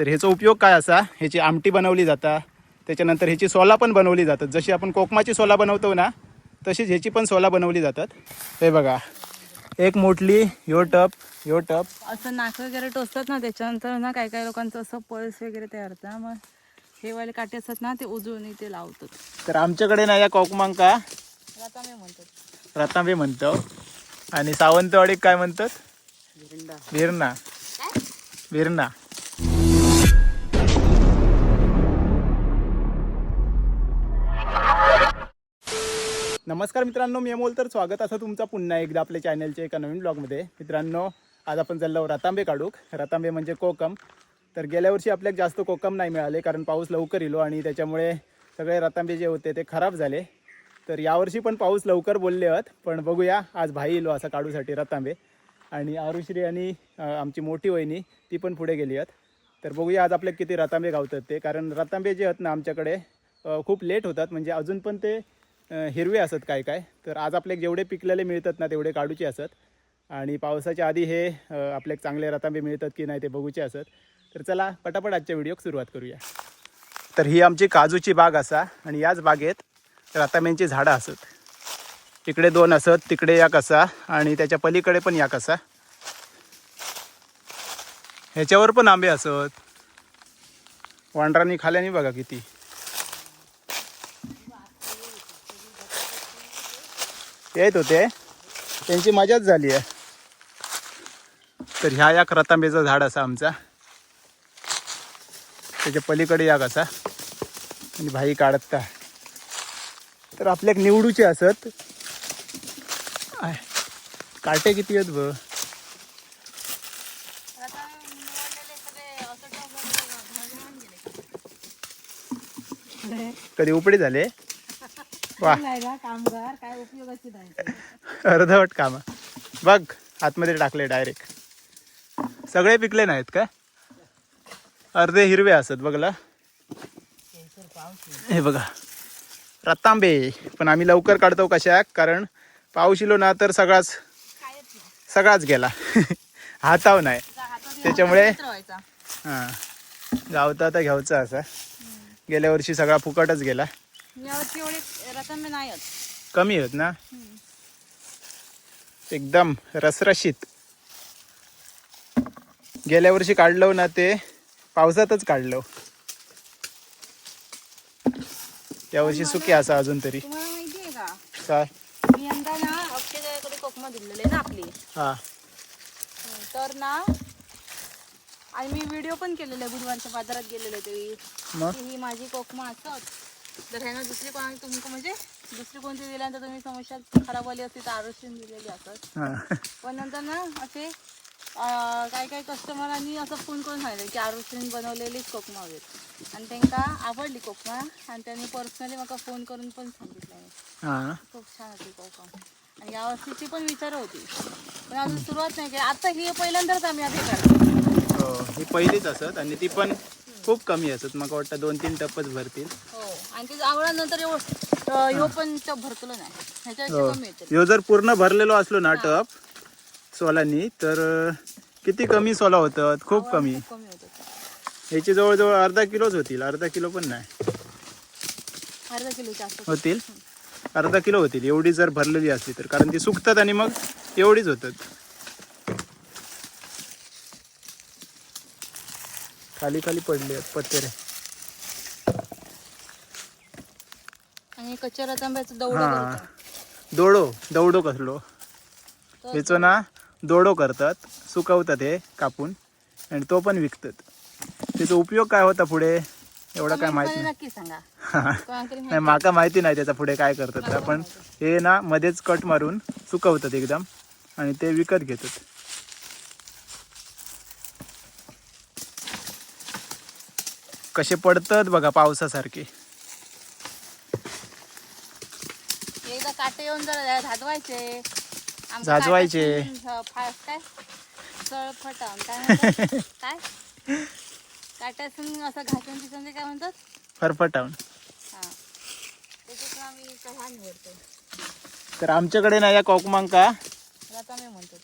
तर ह्याचा उपयोग काय असा, ह्याची आमटी बनवली जाता, त्याच्यानंतर ह्याची सोला पण बनवली जातात. जशी आपण कोकमाची सोला बनवतो ना तशीच ह्याची पण सोला बनवली जातात. हे बघा, एक मोठली ह्यो टप असं नाक वगैरे टोचतात ना, त्याच्यानंतर ना काही काही लोकांचं असं पल्स वगैरे तयार होतं. मग हे वाले काटे असतात ना, ते उजळून इथे लावतात. तर आमच्याकडे ना या कोकमांका रतामे म्हणतात. रतांबे म्हणतो आणि सावंतवाडीत काय म्हणतात, भिरणा. भिरणा. नमस्कार मित्रांनो, मी अमोल. तर स्वागत असं तुमचं पुन्हा एकदा आपल्या चॅनलच्या एका नवीन ब्लॉगमध्ये. मित्रांनो, आज आपण चाललो रतांबे काढूक. रतांबे म्हणजे कोकम. तर गेल्या वर्षी आपल्याला जास्त कोकम नाही मिळाले, कारण पाऊस लवकर इलो आणि त्याच्यामुळे सगळे रतांबे जे होते ते खराब झाले. तर यावर्षी पण पाऊस लवकर बोलले आहेत, पण बघूया आज भाई इलो असा काढूसाठी रतांबे. आणि आरुश्री आणि आमची मोठी वहिनी ती पण पुढे गेली आहेत. तर बघूया आज आपले किती रतांबे गावतात ते, कारण रतांबे जे आहेत ना आमच्याकडे खूप लेट होतात, म्हणजे अजून पण ते हिरवे असत काय काय. तर आज आपले जेवढे पिकलेले मिळतात ना तेवढे काढूचे असत, आणि पावसाच्या आधी हे आपले चांगले रतांबे मिळतात की नाही ते बघूचे असत. तर चला पटापट आजच्या व्हिडिओक सुरुवात करूया. तर ही आमची काजूची बाग असा, आणि याच बागेत रतांब्यांची झाडं असत. इकडे दोन असत, तिकडे एक असा, आणि त्याच्या पलीकडे पण एक असा. ह्याच्यावर पण आंबे असत. वांडरांनी खाल्याने बघा किती. येत होते, त्यांची मजाच झाली आहे. तर ह्या एक रतांब्याचं झाड असा आमचा, त्याच्या पलीकडे एक असा, आणि भाई काढता. तर आपल्याक निवडूचे असत. काटे किती आहेत ब. कधी उपडी झाले वा, कामगार काय उपयोगाची नाही. अर्धवट काम बघ, आतमध्ये टाकले डायरेक्ट. सगळे पिकले नाहीत का, अर्धे हिरवे असत बघला. हे बघा रतांबे. पण आम्ही लवकर काढतो कशा, कारण पाऊस इलो ना तर सगळाच गेला. हाताव नाही, त्याच्यामुळे हां गावता आता घ्यावचा असा. गेल्या वर्षी सगळा फुकटच गेला. यावर्षी एवढे रतांबे नाही आहेत, कमी आहेत ना, एकदम रसरशीत. गेल्या वर्षी काढलो ना ते पावसातच काढलो, यावर्षी सुकी असा अजून तरी. तुम्हाला माहिती आहे का, काय मी यंदा ना अक्षयकडे कोकमा दिलेले ना आपली. हा, तर ना, आणि मी व्हिडिओ पण केलेले बुधवारच्या बाजारात गेलेले तेही, मग ही माझी कोकमा असत. तर ह्यानं दुसरी कोणाला तुमचं म्हणजे दुसरी कोणती दिल्यानंतर तुम्ही समस्या खराब आली असती तर आरोग्य दिलेली असत. हा. पण नंतर ना असे काही काही कस्टमरांनी असं फोन करून सांगितलं की आरोग्य बनवलेलीच कोकमा हवेत, आणि त्यांना आवडली कोकमा, आणि त्यांनी पर्सनली मला फोन करून पण सांगितलं हा. खूप छान होती कोकमा. आणि या वर्षीची पण विचार होती, पण अजून सुरुवात नाही केली. आता ही पहिल्यांदाच आम्ही आधी काढतो. हो, ही पहिलीच असत, आणि ती पण खूप कमी असत. मग वाटतं 2-3 टप्पच भरतील. हो, आणि ते आवडल्यानंतर ह्यो पण टप भरतलो नाही, ह्याच्यापेक्षा कमी येते. ह्यो जर पूर्ण भरलेलो असलो ना टप सोलानी, तर किती कमी सोला होतात, खूप कमी. कमी होतं. ह्याची जवळजवळ अर्धा किलोच होतील, अर्धा किलो पण नाही अर्धा किलोच्या आसपास होतील, अर्धा किलो होतील एवढी जर भरलेली असली तर, कारण ती सुकतात आणि मग एवढीच होतात. खाली खाली पडले पत्तेरे. आणि कच्च्या रतांब्याचं हा, दौडो कसलो ह्याचं ना, दोडो करतात, सुकवतात हे कापून, आणि तो पण विकतात. त्याचा उपयोग काय होता पुढे एवढं काय माहिती नाही. नक्की सांगा. नाही, माका माहिती नाही त्याचा पुढे काय करतात. पण हे ना मध्येच कट मारून सुकवतात एकदम, आणि ते विकत घेतात. कसे पडतात बघा पावसासारखे. एकदा काटे येऊन जरा झाजवायचे, झाजवायचे. काय फटावून काय म्हणतात? काय काट्यातून असं घासून तिथून ते काय म्हणतात, फरफटावून. हा, त्याच्यातून आम्ही चहा निवडतो. तर आमच्याकडे ना या कोकमांका रतांबे म्हणतो.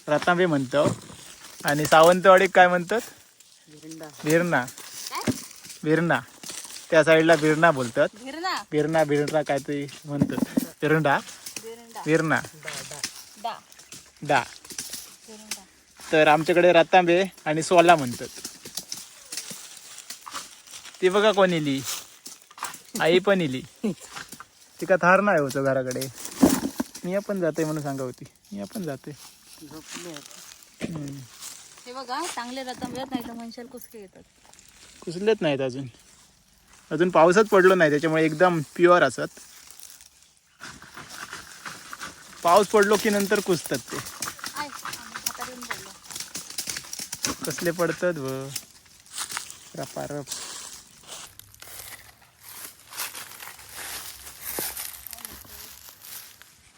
रतांबे म्हणतो, आणि सावंतवाडीत काय म्हणतात, बिरणा काय बिरणा त्या साईडला बिरणा बोलतात. भिरणा बिरणा बिरणा काय ते म्हणतात. बिरणा भिरंडा बिरणा डा डा. भिरंडा तर आमच्याकडे रतांबे आणि सोला म्हणतात. ती बघा कोण इली, आई पण इली. तिका थार नाही होतं घराकडे. मी पण जाते म्हणून सांगा होती. मी पण जाते. हे बघा चांगले रतांबे नाही तर म्हणशाल कुसके येतात. कुसलेच नाहीत अजून. अजून पाऊसच पडलो नाही त्याच्यामुळे एकदम प्युअर असत. पाऊस पडलो की नंतर कुसतात ते. आय हातात येऊन पडलं. कसले पडतात व रपारप.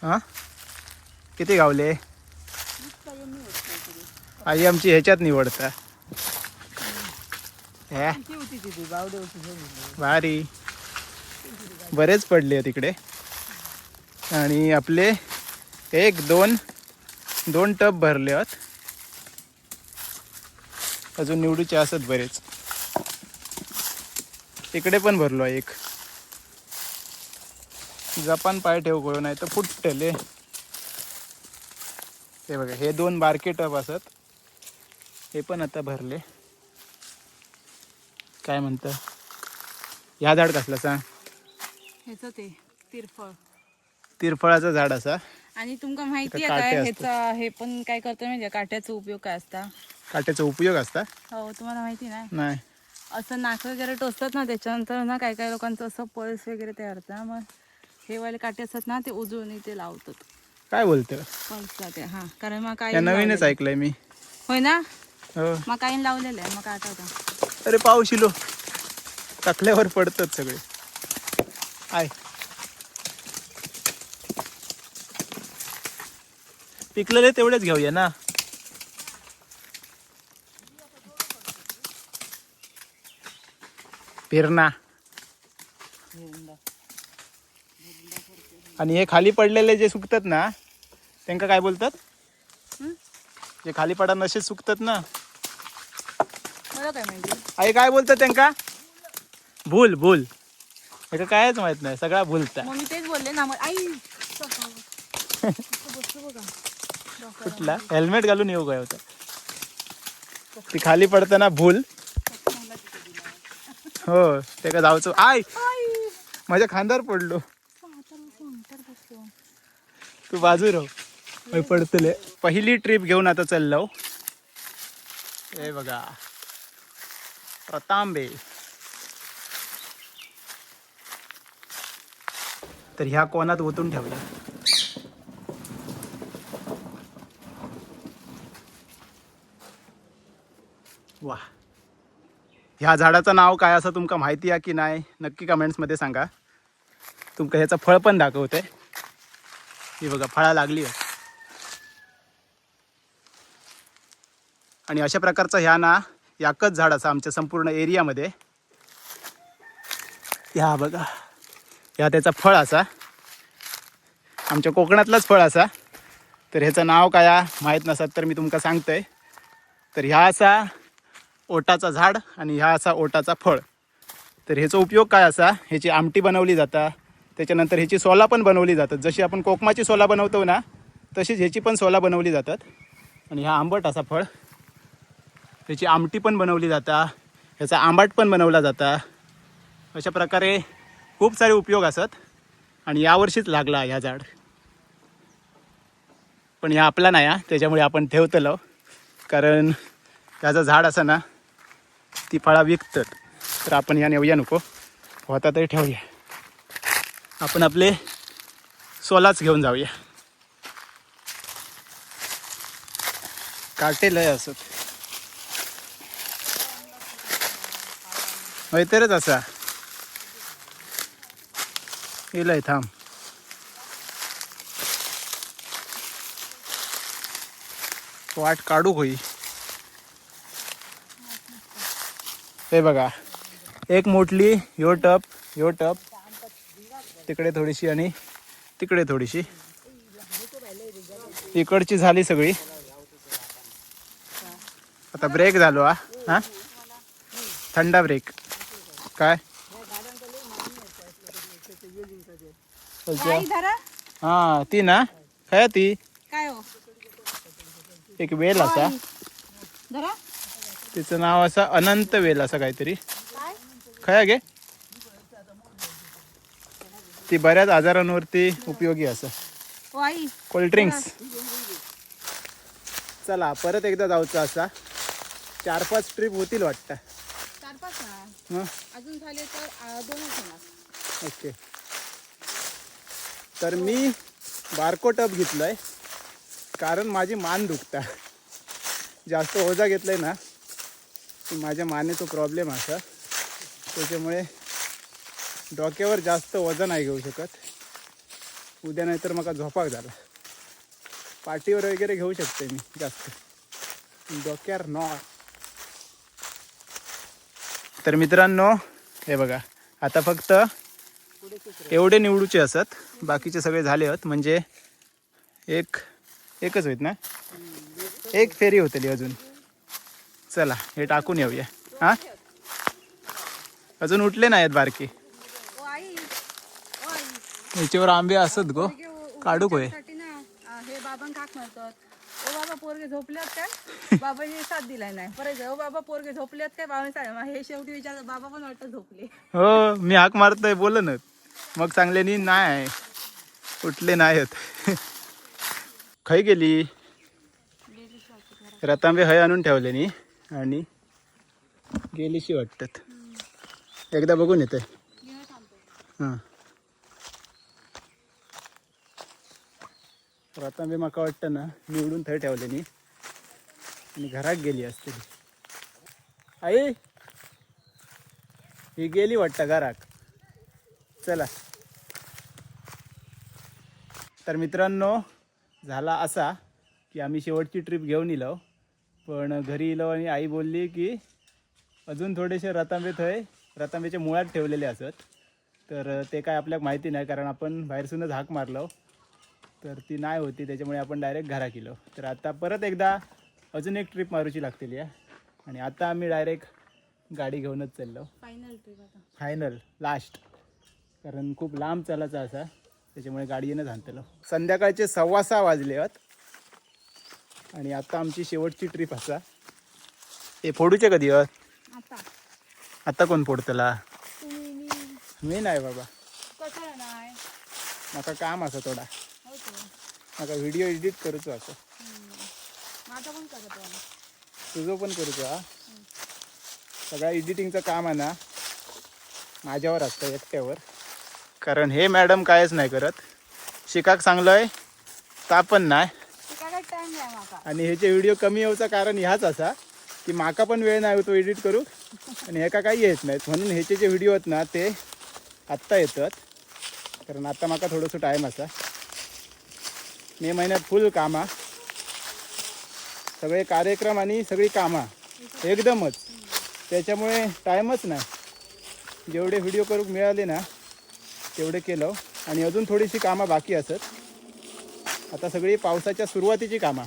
हा किती गावले. आई आमची ह्याच्यात निवडता. हे भारी बरेच पडले तिकडे. आणि आपले एक दोन टब भरले आहेत. अजून निवडूचे असत बरेच. इकडे पण भरलो एक. जपान पाय ठेव कळू नाही तर फुटले. हे बघा हे 2 बारके टब असत. हे पण आता भरले. काय म्हणतं ह्या झाड कसला सांग. ह्याचं ते तिरफळ तिरफळाचं झाड असा. आणि तुमका माहिती आहे इथं काटे काय असतात. ह्याचा हे पण काय करतो म्हणजे काट्याचा उपयोग काय असता. काट्याचा उपयोग असता. हो तुम्हाला माहिती नाही. नाही असं नाक वगैरे टोचतात ना त्याच्यानंतर ना काय काय लोकांचं असं पल्स वगैरे तयार होतं ना. मग हे वाले काटे असतात ना ते उजळून इथे लावतात काय बोलतं. पल्सला ते. हां कारण मग काय या नवीनच ऐकलंय मी. होय ना. हो मग काही लावलेलं आहे मग आठवतं. अरे पाऊस इलो टाकल्यावर पडतात सगळे. आय पिकलेले तेवढेच घेऊया ना. पेरणा. आणि हे खाली पडलेले जे सुकतात ना त्यांना काय बोलतात. जे खाली पडा नसे सुकतात ना. मला काय माहिती. आई काय बोलतात त्यांना. भूल भूल. त्याला कायच माहित नाही सगळा भूलता. मग मी तेच बोलले ना. मग आई बसतो बघा कुठला हेल्मेट घालून येऊ काय होतं. ती खाली पडताना भूल. हो ते का जाऊचो. आय माझ्या खांद्यावर पडलो. तू बाजू राह पडतले. पहिली ट्रिप घेऊन आता चाललो. हे बघा रतांबे. तर ह्या कोणात ओतून ठेवल्या. वा ह्या झाडाचं नाव काय असं तुमका माहिती आहे की नाही नक्की कमेंट्समध्ये सांगा. तुमका ह्याचं फळ पण दाखवते. ही बघा फळा लागली आहे. आणि अशा प्रकारचा ह्या ना याकच झाड असा आमच्या संपूर्ण एरियामध्ये. ह्या बघा ह्या त्याचा फळ असा. आमच्या कोकणातलाच फळ असा. तर ह्याचं नाव काय माहीत नसत तर मी तुमका सांगतोय. तर ह्या असा ओटाचा झाड आणि ह्या असा ओटाचा फळ. तर ह्याचा उपयोग काय असा. ह्याची आमटी बनवली जाता. त्याच्यानंतर ह्याची सोला पण बनवली जातात. जशी आपण कोकमाची सोला बनवतो ना तशीच ह्याची पण सोला बनवली जातात. आणि ह्या आंबट असा फळ. ह्याची आमटी पण बनवली जाता. ह्याचा आंबाट पण बनवला जाता. अशा प्रकारे खूप सारे उपयोग असतात. आणि यावर्षीच लागला ह्या झाड. पण ह्या आपला नाही त्याच्यामुळे आपण ठेवतलो. कारण ह्याचं झाड असं ना ती फळा विकतात. तर आपण ह्या नेऊया नको होता तरी ठेवूया. आपण आपले सोलाच घेऊन जाऊया. काटे लय असत. होय तरच असा येलय थांब. वाट काढू होई. हे बघा एक मोठली ह्यो टप तिकडे थोडीशी आणि तिकडे थोडीशी. इकडची झाली सगळी. आता ब्रेक झालो हा. थंडा ब्रेक काय आई धरा हा ती ना काय ती काय हो एक वेल असा धरा तिचं नाव असं अनंत वेल असं काहीतरी काय काय गे ती बऱ्याच आजारांवरती उपयोगी असं हो आई कोल्ड्रिंक्स चला परत एकदा जाऊचं असा 4-5 ट्रिप होतील वाटतं 4-5 ना हं अजून झाले तर 2च होणार ओके तर मी बारको टब घेतलंय कारण माझी मान दुखता जास्त ओझा घेतलाय ना की माझ्या मानेचा प्रॉब्लेम असा त्याच्यामुळे डोक्यावर जास्त वजन नाही घेऊ शकत उद्या नाहीतर मला झोपाक झाला पाठीवर वगैरे घेऊ शकते मी जास्त डोक्यावर नॉ तर मित्रांनो हे बघा आता फक्त एवढे निवडूचे असत बाकीचे सगळे झाले आहेत म्हणजे एकच होत ना एक फेरी होतली अजून चला हे टाकून येऊया हा अजून उठले नाहीत बारकी ओ आई ओ आई याच्यावर आंबे असत गो काढू कोय साठी ना हे बाबांक हाक मारतात ओ बाबा पोरगे झोपल्यात काय बाबांनी साथ दिलाय नाही परत ओ बाबा पोरगे झोपल्यात काय बाबांनी हे शेवटी विचार बाबा पण वाटतं झोपले हो मी हाक मारतोय बोल ना मग चांगले नी नाही उठले नाहीत खय गेली रतांबे हय आणून ठेवले नी आणि गेलीशी वाटतात एकदा बघून येते हां रतांबे माका वाटतं ना निवडून थंय ठेवले नी आणि घरात गेली असते आई ही गेली वाटतं घरात चला तर मित्रांनो झाला असा की आम्ही शेवटची ट्रिप घेऊन इलो पण घरी इलो आणि आई बोलली की अजून थोडेसे रतांब्याच्या मुळात ठेवलेले असत तर ते काय आपल्याला माहिती नाही कारण आपण बाहेरसूनच हाक मारलो तर ती नाही होती त्याच्यामुळे आपण डायरेक्ट घरा गेलो तर आता परत एकदा अजून एक ट्रिप मारूची लागतेली आहे आणि आता आम्ही डायरेक्ट गाडी घेऊनच चाललो फायनल ट्रिप आता फायनल लास्ट कारण खूप लांब चालायचा असा त्याच्यामुळे गाडी येणं झालतलो संध्याकाळचे 6:15 वाजले आहेत आणि आता आमची शेवटची ट्रिप असा हे फोडूचे कधी आहेत आता आता कोण फोडतला तुम्ही मी नाही बाबा कशाला नाही माका काम असं थोडा हो तो माका व्हिडिओ एडिट करूचो असं माझा पण करत आहे तुझं पण करूचो हा सगळ्या एडिटिंगचं काम आहे ना माझ्यावर असतं एकट्यावर कारण हे मॅडम कायच नाही करत शिकाक चांगलंय ता पण नाही शिकायला टाइम आहे माका आणि ह्याचे व्हिडिओ कमी येऊचा कारण ह्याच असा की माका पण वेळ नाही होतो एडिट करू आणि ह्याका काही येत नाहीत म्हणून ह्याचे जे व्हिडिओ आहेत ना ते आत्ता येतात कारण आता माका थोडंसं टाईम असा मे महिन्यात फुल कामा सगळे कार्यक्रम आणि सगळी कामा एकदमच त्याच्यामुळे टाईमच नाही जेवढे व्हिडिओ करूक मिळाले ना तेवढे केलं आणि अजून थोडीशी कामं बाकी असत आता सगळी पावसाच्या सुरुवातीची कामं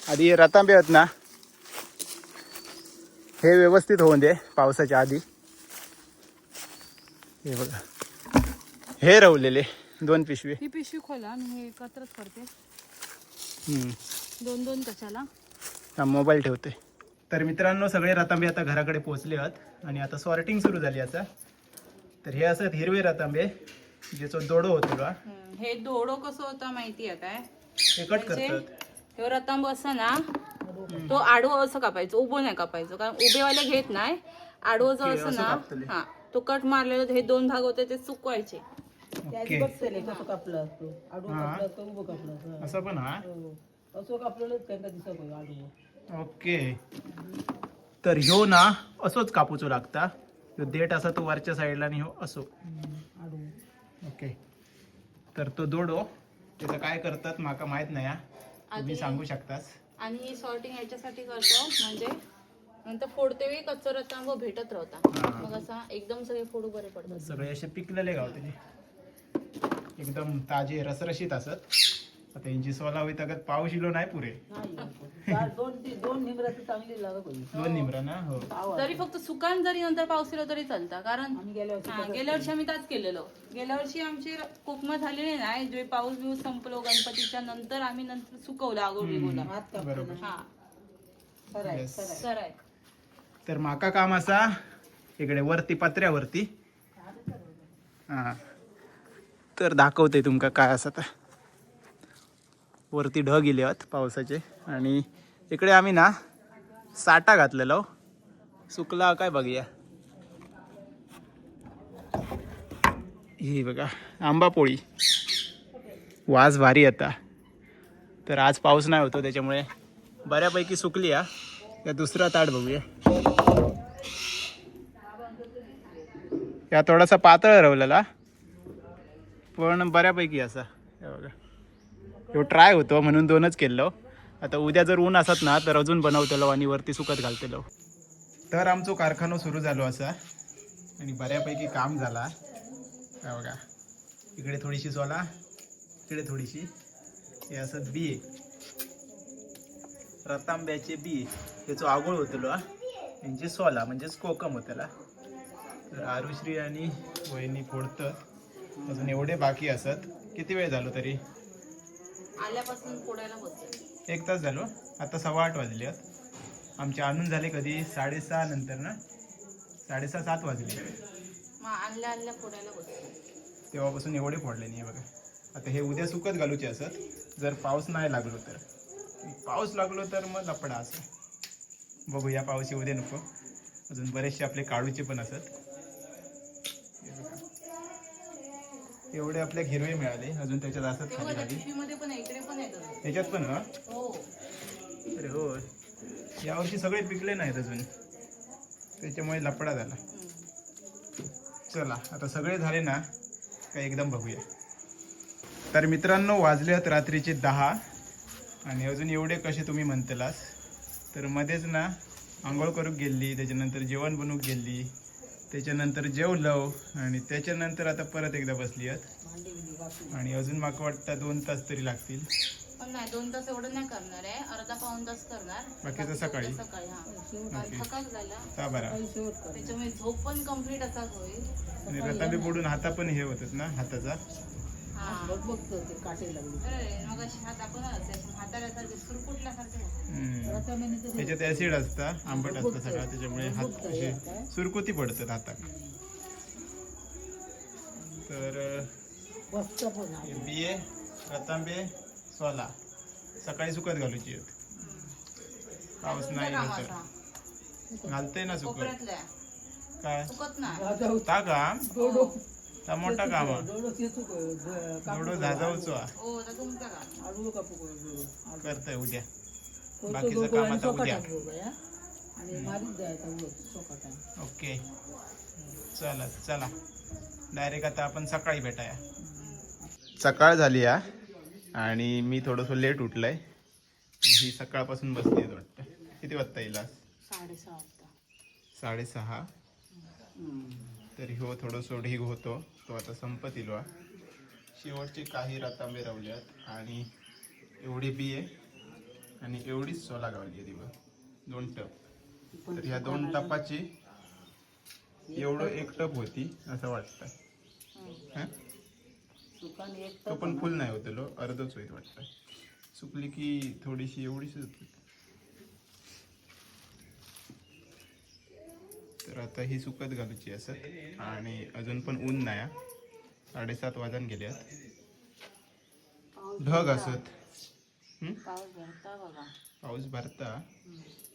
आधी हे रतांबे आहेत ना हे व्यवस्थित होऊन दे पावसाच्या आधी हे बघा हे रवलेले 2 पिशवी ही पिशवी खोला मी हे एकत्रच करते हम्म. 2 कशाला हा मोबाईल ठेवते तर मित्रांनो सगळे रतांबे आता घराकडे पोहोचले आहेत आणि आता सॉर्टिंग सुरू झाली आता तर हे असत हिरवे रतांबे ज्याचा दोडो होतो का हे दोडो कसं होतं माहिती आहे काय हे कट करतात हे रतांब असं ना तो आडवं असं कापायचं उभं नाही कापायचं कारण उभेवाले घेत नाही आडवं जो ओके, असं असं ना कापतले. हा तो कट मारलेलं हे 2 भाग होते ते सुकवायचे ओके कसं कापलं असतो आडवं हा. कापलं असतं उभं कापलं असतं असं पण हा असं कापलेलंच त्यांना दिसत होतं आडवं ओके तर ह्यो ना असोच कापूचो लागता ह्यो देठ असा तो वरच्या साईडला आणि ह्यो असो आडवं ओके तर तो दोडो त्याचं काय करतात माका माहित नाही हा. तुम्ही सांगू शकतास आणि ही सॉर्टिंग याच्यासाठी करतो म्हणजे नंतर फोडते वेळी कच्चा रतांब भेटत राहता हा. मग असा एकदम सगळे फोडू बरे पडतात सगळे असे पिकलेले गावते एकदम ताजे रसरशीत असत आता यांची सोला होई तर पाऊस इलो नाही पुरे. नाही दोन निमऱ्या तर चांगली लागत होती. 2 निमरा ना. हो जरी फक्त सुकान जरी नंतर पाऊस येलो तरी चालतं, कारण आम्ही गेल्या वर्षी गेल्या वर्षी आम्ही त्याच केलेलो. गेल्या वर्षी आमची कोकमा झालेली नाही, जे पाऊस बिऊस संपलो गणपतीच्या नंतर आम्ही नंतर सुकवलं आगो बिगोला. हात बरोबर. हा कराय Yes. सर आहे. तर माका काम असा इकडे वरती पत्र्यावरती. हा तर दाखवते तुमका काय असं. तर वरती ढग गेले आहेत पावसाचे आणि इकडे आम्ही ना साठा घातलेलो. सुकला काय बघूया. ही बघा आंबा पोळी, वास भारी आता. तर आज पाऊस नाही होतो त्याच्यामुळे बऱ्यापैकी सुकली. या दुसरा ताट बघूया. या थोडासा पातळ रवलेला पण बऱ्यापैकी असा. हे बघा ह्यो ट्राय होतो म्हणून 2च केलो. आता उद्या जर ऊन असत ना तर अजून बनवतलो आणि वरती सुकत घालतलो. तर आमचो कारखानो सुरू झालो असा आणि बऱ्यापैकी काम झाला. हे बघा इकडे थोडीशी सोला, इकडे थोडीशी. हे असं बी रतांब्याचे बी त्याचो आगोळ होतलो. यांची सोला म्हणजेच कोकम होतला. तर आरुश्री आणि वहिनी फोडतात. अजून एवढे बाकी असत. किती वेळ झालो तरी? आल्यापासून फोडायला बसले 1 तास झालो. आता 8:15 वाजले आहेत. आमचे आणून झाले कधी 6:30 नंतर ना, 6:30-7 वाजले. मग आणल्या फोडायला बसले. तेव्हापासून एवढे फोडले नाही बघा. आता हे उद्या सुकत घालूचे असत जर पाऊस नाही लागलो तर. पाऊस लागलो तर मग लपडा असं. बघू या पाऊस येऊ दे नको. अजून बरेचसे आपले काढूचे पण असत. हे बघा एवढे आपल्या हिरवे मिळाले. अजून त्याच्यात असत खाली खाली. पिशवीमध्ये पण इकडे पण येतात. त्याच्यात पण ना. हो अरे हो यावर्षी सगळे पिकले नाहीत अजून त्याच्यामुळे लपडा झाला. चला आता सगळे झाले ना काय एकदम बघूया. तर मित्रांनो वाजले आहेत रात्रीचे 10 आणि अजून एवढे कसे तुम्ही म्हणतेलास. तर मध्येच ना आंघोळ करूक गेली, त्याच्यानंतर जेवण बनवूक गेली, त्याच्यानंतर जेवलो आणि त्याच्यानंतर आता परत एकदा बसली आहेत आणि अजून माका वाटतं 2 तास तरी लागतील. पण नाही 2 तास एवढं नाही करणार आहे, अर्धा-पाऊण तास करणार. बाकीचं सकाळी. सकाळी हा थकाच झाला का बरा. त्याच्यामुळे झोप पण कम्प्लीट असाच होईल. आणि रतांबे बुडून हाता पण हे होतात ना हाताचा. हा बघतो ते काटे लागले. अरे मग अशी हात आपण हाताला सुरकुटल्यासारखे. त्याच्यात ऍसिड असता, आंबट असतं सगळं, त्याच्यामुळे हात असे सुरकुती पडतात हातात. तर बसतं पण आहे. बिये रतांबे सोला सकाळी सुकत घालूची आहेत. पाऊस नाही तर घालते ना सुकत. कोपऱ्यातल्या काय सुकत ना जाऊ ता काम दोडो ता मोठा काम दोडो तेचू एवढं झाजावचो हो तर तुमचं का आडू कापू दोडो करतंय उद्या. तो बाकीचं दोघं काम आणि आता उद्या. चोकाटात दोघं, या. आणि मारीत जायचा वर चोकाटात. ओके चला चला डायरेक्ट आता आपण सकाळी भेटाया. सकाळ झाली आणि मी थोडंसं लेट उठलंय. ही सकाळपासून बसली आहे वाटतं. किती वाजता येईल? 6:30 वाजता. 6:30. तर हो थोडंसं ढीग होतो तो आता संपत येईल. शेवटचे काही रतांबे रवल्यात आणि एवढी बी आहे आणि एवढीच सोला गावली आहे दिवस 2 टप. तर ह्या 2 टपाची एवढं 1 टप होती असं वाटतं. हा सुकान एक तो पण फुल नाही होतलो, अर्धच होईल वाटतं. सुकली की थोडीशी एवढीच होती. तर आता ही सुकत घालूची असत आणि अजून पण ऊन नाही. 7:30 वाजून गेल्यात. ढग असत. पाऊस भरता बघा. पाऊस भरता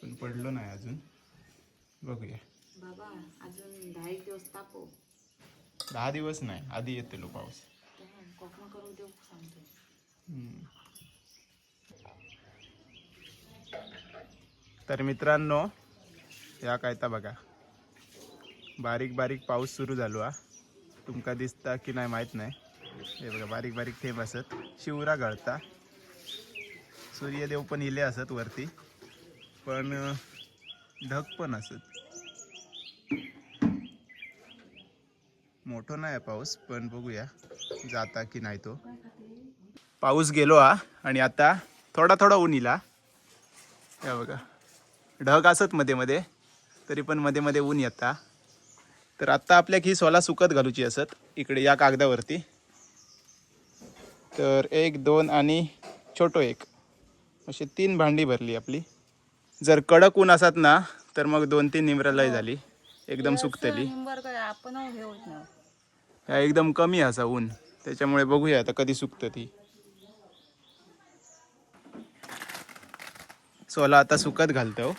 पण पडलो नाही अजून. बघूया. बाबा अजून 10 दिवस तापो. 10 दिवस नाही आधी येतो पाऊस. कोकमा करून देऊ सांगतो. तर मित्रांनो या काय तर बघा बारीक बारीक पाऊस सुरू झालो. तुमका दिसता की नाही माहीत नाही. हे बघा बारीक बारीक थेंब असत. शिवरा गळता. सूर्यदेव पण इले असत वरती पण ढग पण असत. मोठं नाही पाऊस पण बघूया जाता की नाही तो. पाऊस गेलो हा आणि आता थोडा थोडा ऊन इला. या बघा ढग असत मध्ये मध्ये, तरी पण मध्ये मध्ये ऊन येता. तर आत्ता आपल्याक ही सोला सुकत घालूची असत इकडे या कागदावरती. तर 1 2 आणि छोटो 1 अशी 3 भांडी भरली आपली. जर कडक ऊन असत ना तर मग 2-3 निमरा लय झाली, एकदम सुकतली. निंबर काय आपण हे होत नाही. ह्या एकदम कमी असा ऊन, त्याच्यामुळे बघूया आता कधी सुकतं ती. सोला आता सुकत घालतो.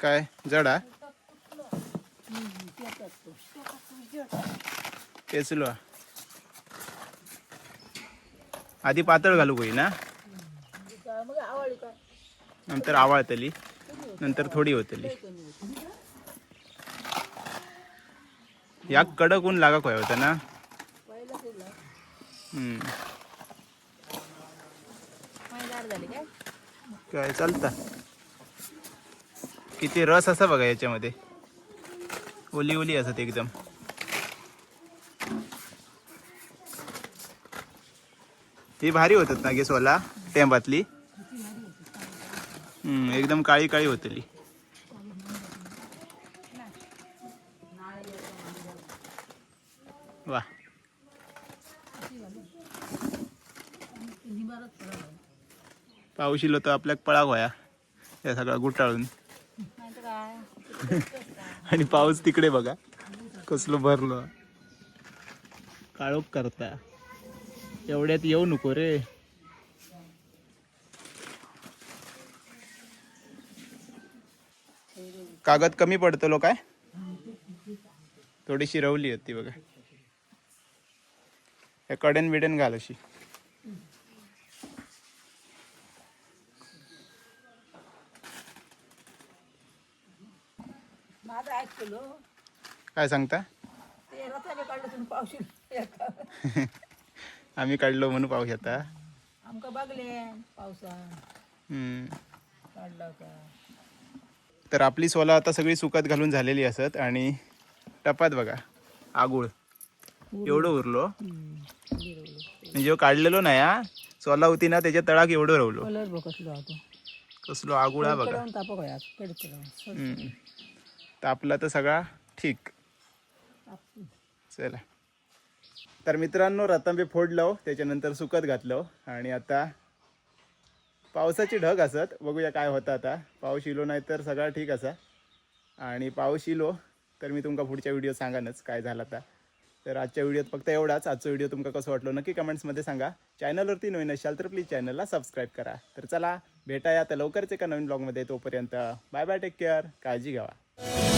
काय जडा केसलो आधी पातळ घालू होई ना, मग आवडली काय नंतर आवाळतली, नंतर थोडी होतली. या कडक ऊन लागा काय होता ना. झाली काय काय चालता. किती रस असा बघा याच्यामध्ये, ओली ओली असत एकदम. ती भारी होतात ना गे सोला टेंबातली. एकदम काळी काळी होतली. वा पाऊस इलो तर आपल्याक पळाक होया या सगळा गुटाळून. नाहीतर काय. आणि पाऊस तिकडे बघा कसलो भरलो, काळोख करता. एवढ्यात येऊ नको रे. कागद कमी पडतलो काय, थोडीशी रवली होती बघा. या कडेन बिडेन घाल अशी. माझं ऐकलो काय सांगता. ते रथाने काढलं तुम्ही पावशी आम्ही काढलो म्हणून पाऊस येता. आमका बघले पावसा काढला का. तर आपली सोला आता सगळी सुकत घालून झालेली असत. आणि टपात बघा आगुळ एवढं उरलो, म्हणजे काढलेलो नाही हा, सोला होती ना त्याच्या तळाक एवढं रवलो. कलर बघ कसलो होतो, कसलो आगुळा बघा. तापक होया कडकडून तापला तर सगळा ठीक. चला तर मित्रांनो रतांबे फोडलो, त्याच्यानंतर सुकत घातलो आणि आता पावसाची ढग असत. बघूया काय होतं आता. पाऊस इलो नाही तर सगळा ठीक असा, आणि पाऊस इलो तर मी तुमका पुढच्या व्हिडिओ सांगानच काय झाला आता. तर आजच्या व्हिडिओत फक्त एवढाच. आजचा व्हिडिओ तुमका कसं वाटलो नक्की कमेंट्समध्ये सांगा. चॅनलवरती नवीन असाल तर प्लीज चॅनलला सबस्क्राईब करा. तर चला भेटाया आता लवकरच एका नवीन ब्लॉगमध्ये. तोपर्यंत बाय बाय, टेक केअर, काळजी घ्यावा.